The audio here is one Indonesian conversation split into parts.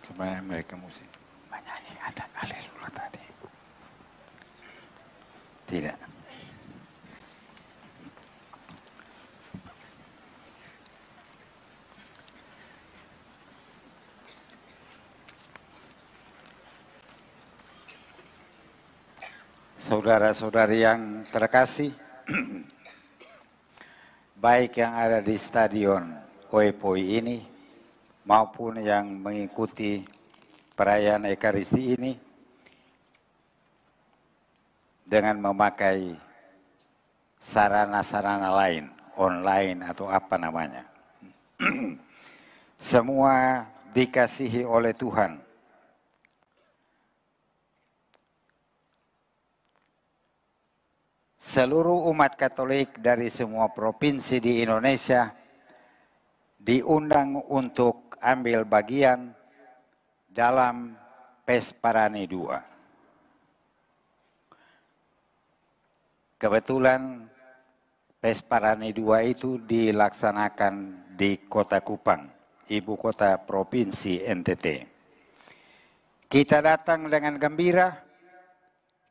Sebenarnya mereka mesti menyanyi ada haleluya tadi. Tidak. Saudara-saudari yang terkasih, baik yang ada di Stadion Oepoi ini maupun yang mengikuti perayaan Ekaristi ini dengan memakai sarana-sarana lain, online atau apa namanya. Semua dikasihi oleh Tuhan. Seluruh umat Katolik dari semua provinsi di Indonesia diundang untuk ambil bagian dalam Pesparani II. Kebetulan Pesparani II itu dilaksanakan di Kota Kupang, ibu kota provinsi NTT. Kita datang dengan gembira,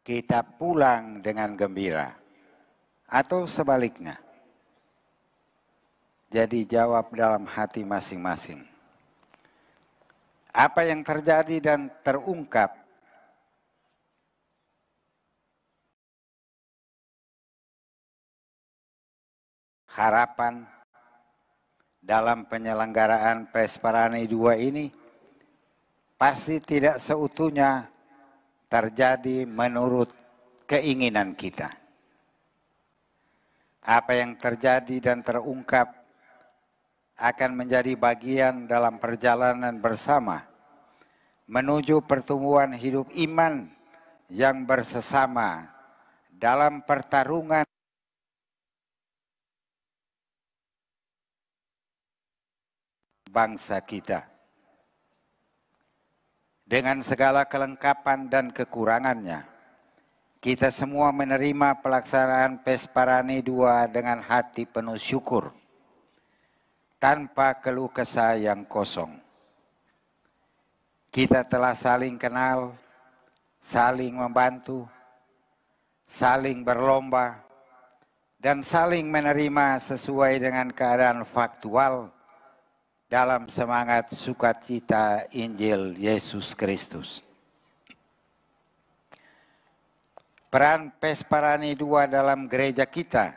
kita pulang dengan gembira. Atau sebaliknya. Jadi jawab dalam hati masing-masing. Apa yang terjadi dan terungkap harapan dalam penyelenggaraan Pesparani II ini pasti tidak seutuhnya terjadi menurut keinginan kita. Apa yang terjadi dan terungkap akan menjadi bagian dalam perjalanan bersama menuju pertumbuhan hidup iman yang bersesama dalam pertarungan bangsa kita. Dengan segala kelengkapan dan kekurangannya, kita semua menerima pelaksanaan Pesparani II dengan hati penuh syukur, tanpa keluh kesah yang kosong. Kita telah saling kenal, saling membantu, saling berlomba, dan saling menerima sesuai dengan keadaan faktual dalam semangat sukacita Injil Yesus Kristus. Peran Pesparani II dalam gereja kita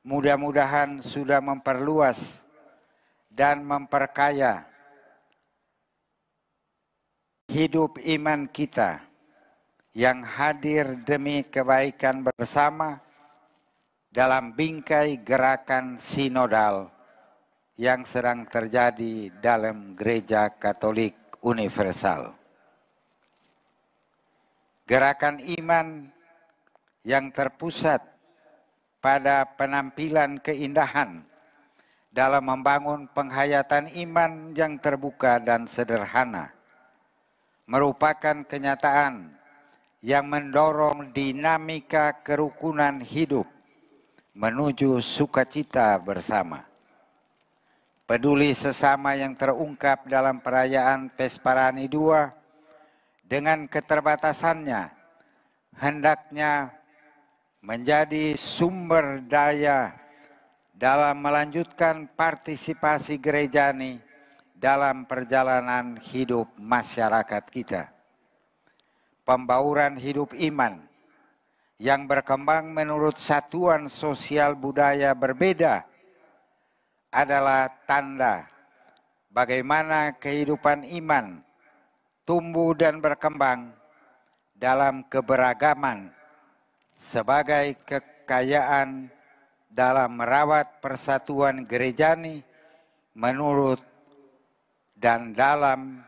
mudah-mudahan sudah memperluas dan memperkaya hidup iman kita yang hadir demi kebaikan bersama dalam bingkai gerakan sinodal yang sedang terjadi dalam Gereja Katolik Universal. Gerakan iman yang terpusat pada penampilan keindahan dalam membangun penghayatan iman yang terbuka dan sederhana merupakan kenyataan yang mendorong dinamika kerukunan hidup menuju sukacita bersama. Peduli sesama yang terungkap dalam perayaan Pesparani II dengan keterbatasannya hendaknya menjadi sumber daya dalam melanjutkan partisipasi gerejani dalam perjalanan hidup masyarakat kita. Pembauran hidup iman yang berkembang menurut satuan sosial budaya berbeda adalah tanda bagaimana kehidupan iman tumbuh dan berkembang dalam keberagaman sebagai kekayaan dalam merawat persatuan gerejani menurut dan dalam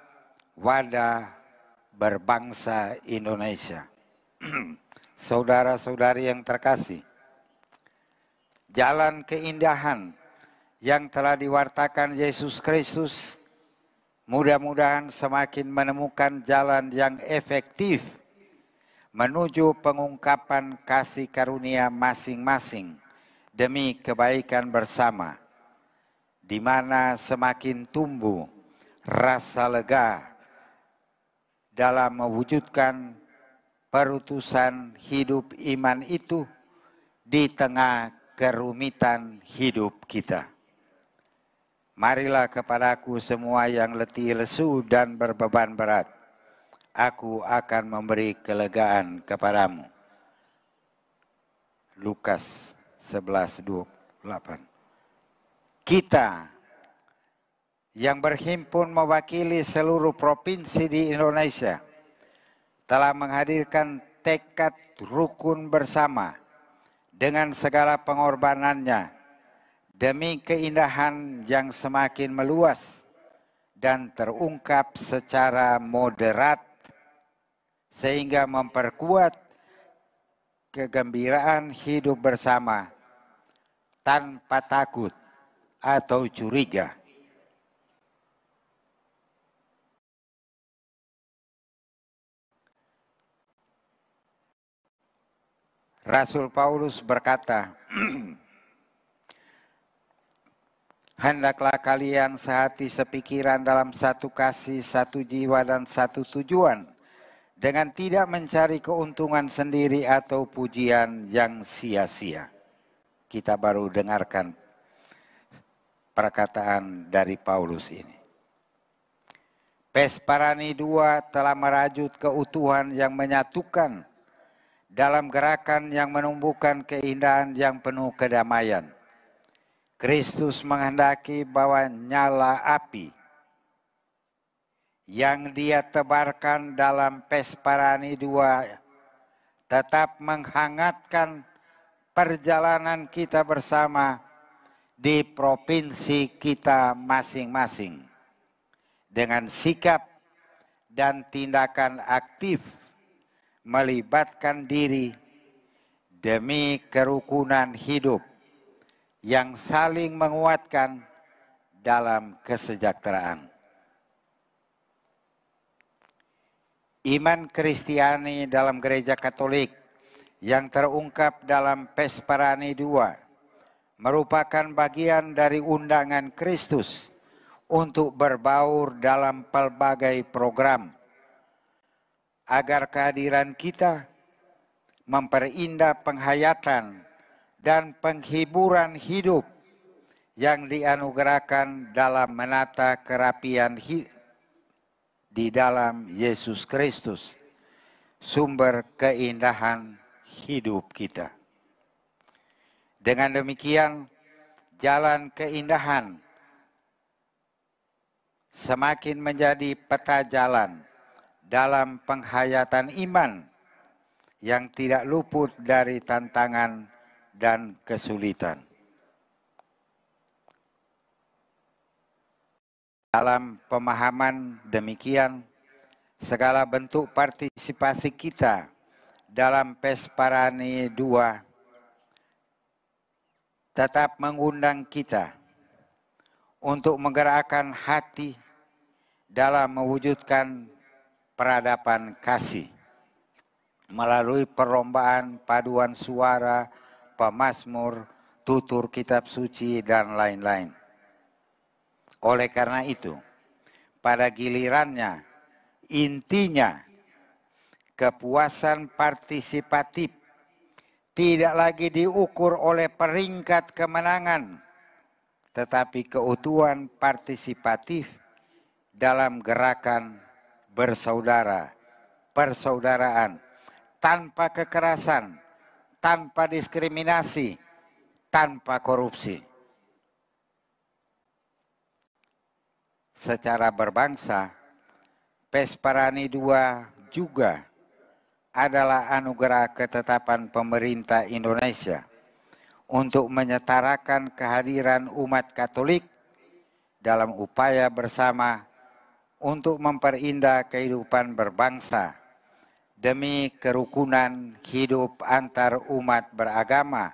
wadah berbangsa Indonesia. Saudara-saudari yang terkasih, jalan keindahan yang telah diwartakan Yesus Kristus mudah-mudahan semakin menemukan jalan yang efektif menuju pengungkapan kasih karunia masing-masing demi kebaikan bersama, di mana semakin tumbuh rasa lega dalam mewujudkan perutusan hidup iman itu di tengah kerumitan hidup kita. Marilah kepadaku semua yang letih lesu dan berbeban berat. Aku akan memberi kelegaan kepadamu. Lukas 11:28. Kita yang berhimpun mewakili seluruh provinsi di Indonesia telah menghadirkan tekad rukun bersama dengan segala pengorbanannya demi keindahan yang semakin meluas dan terungkap secara moderat sehingga memperkuat kegembiraan hidup bersama tanpa takut atau curiga. Rasul Paulus berkata, hendaklah kalian sehati sepikiran dalam satu kasih, satu jiwa, dan satu tujuan, dengan tidak mencari keuntungan sendiri atau pujian yang sia-sia. Kita baru dengarkan perkataan dari Paulus ini. Pesparani II telah merajut keutuhan yang menyatukan dalam gerakan yang menumbuhkan keindahan yang penuh kedamaian. Kristus menghendaki bahwa nyala api yang Dia tebarkan dalam Pesparani II tetap menghangatkan perjalanan kita bersama di provinsi kita masing-masing dengan sikap dan tindakan aktif melibatkan diri demi kerukunan hidup yang saling menguatkan dalam kesejahteraan. Iman Kristiani dalam Gereja Katolik yang terungkap dalam Pesparani II merupakan bagian dari undangan Kristus untuk berbaur dalam pelbagai program agar kehadiran kita memperindah penghayatan dan penghiburan hidup yang dianugerahkan dalam menata kerapian di dalam Yesus Kristus, sumber keindahan hidup kita. Dengan demikian, jalan keindahan semakin menjadi peta jalan dalam penghayatan iman yang tidak luput dari tantangan dan kesulitan. Dalam pemahaman demikian, segala bentuk partisipasi kita dalam Pesparani II tetap mengundang kita untuk menggerakkan hati dalam mewujudkan peradaban kasih melalui perlombaan paduan suara, pemazmur, tutur kitab suci, dan lain-lain. Oleh karena itu, pada gilirannya, intinya kepuasan partisipatif tidak lagi diukur oleh peringkat kemenangan, tetapi keutuhan partisipatif dalam gerakan bersaudara, persaudaraan, tanpa kekerasan, tanpa diskriminasi, tanpa korupsi. Secara berbangsa, Pesparani II juga adalah anugerah ketetapan pemerintah Indonesia untuk menyetarakan kehadiran umat Katolik dalam upaya bersama untuk memperindah kehidupan berbangsa demi kerukunan hidup antar umat beragama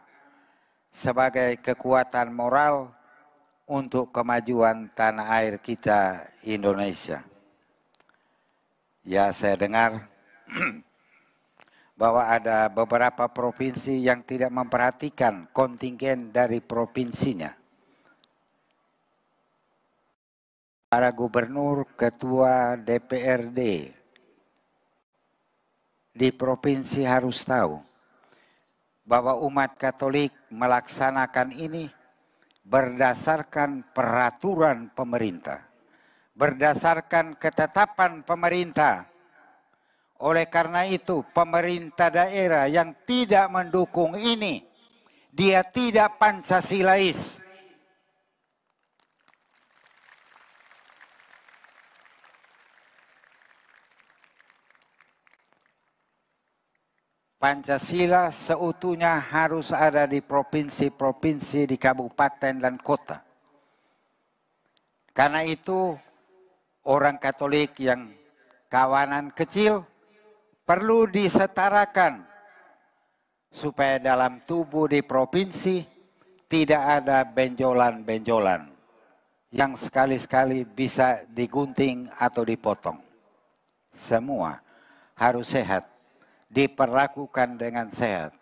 sebagai kekuatan moral untuk kemajuan tanah air kita Indonesia. Ya, saya dengar bahwa ada beberapa provinsi yang tidak memperhatikan kontingen dari provinsinya. Para gubernur, ketua DPRD, di provinsi harus tahu bahwa umat Katolik melaksanakan ini berdasarkan peraturan pemerintah, berdasarkan ketetapan pemerintah. Oleh karena itu, pemerintah daerah yang tidak mendukung ini, dia tidak Pancasilais. Pancasila seutuhnya harus ada di provinsi-provinsi, di kabupaten dan kota. Karena itu, orang Katolik yang kawanan kecil perlu disetarakan supaya dalam tubuh di provinsi tidak ada benjolan-benjolan yang sekali-sekali bisa digunting atau dipotong. Semua harus sehat, diperlakukan dengan sehat.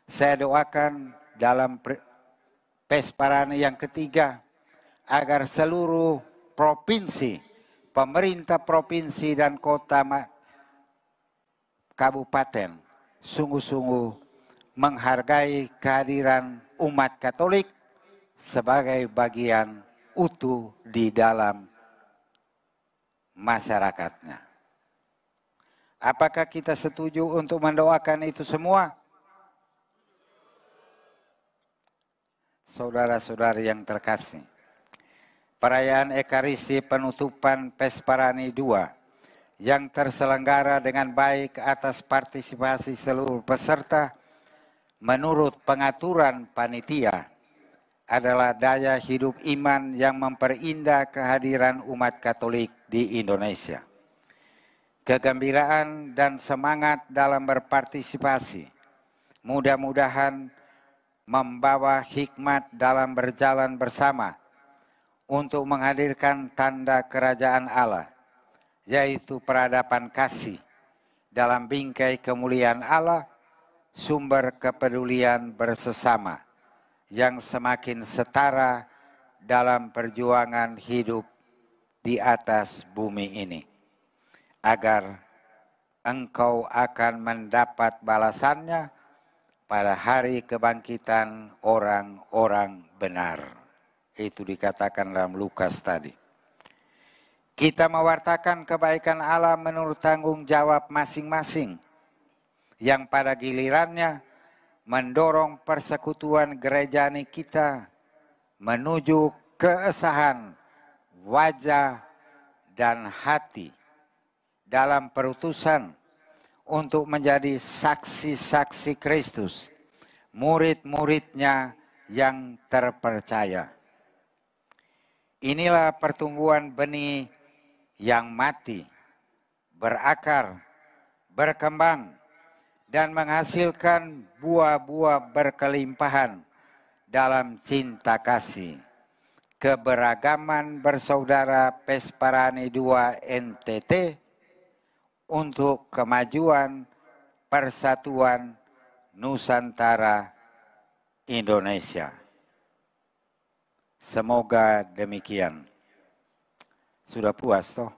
Saya doakan dalam Pesparani yang ketiga agar seluruh provinsi, pemerintah provinsi dan kota kabupaten sungguh-sungguh menghargai kehadiran umat Katolik sebagai bagian utuh di dalam masyarakatnya. Apakah kita setuju untuk mendoakan itu semua? Saudara-saudari yang terkasih, perayaan Ekaristi penutupan Pesparani II yang terselenggara dengan baik atas partisipasi seluruh peserta menurut pengaturan panitia adalah daya hidup iman yang memperindah kehadiran umat Katolik di Indonesia. Kegembiraan dan semangat dalam berpartisipasi mudah-mudahan membawa hikmat dalam berjalan bersama untuk menghadirkan tanda kerajaan Allah, yaitu peradaban kasih dalam bingkai kemuliaan Allah, sumber kepedulian bersesama yang semakin setara dalam perjuangan hidup di atas bumi ini, agar engkau akan mendapat balasannya pada hari kebangkitan orang-orang benar. Itu dikatakan dalam Lukas tadi. Kita mewartakan kebaikan Allah menurut tanggung jawab masing-masing, yang pada gilirannya mendorong persekutuan gerejani kita menuju keesahan wajah dan hati dalam perutusan untuk menjadi saksi-saksi Kristus, murid-muridnya yang terpercaya. Inilah pertumbuhan benih yang mati, berakar, berkembang, dan menghasilkan buah-buah berkelimpahan dalam cinta kasih, keberagaman bersaudara Pesparani II NTT untuk kemajuan persatuan Nusantara Indonesia. Semoga demikian. Sudah puas toh?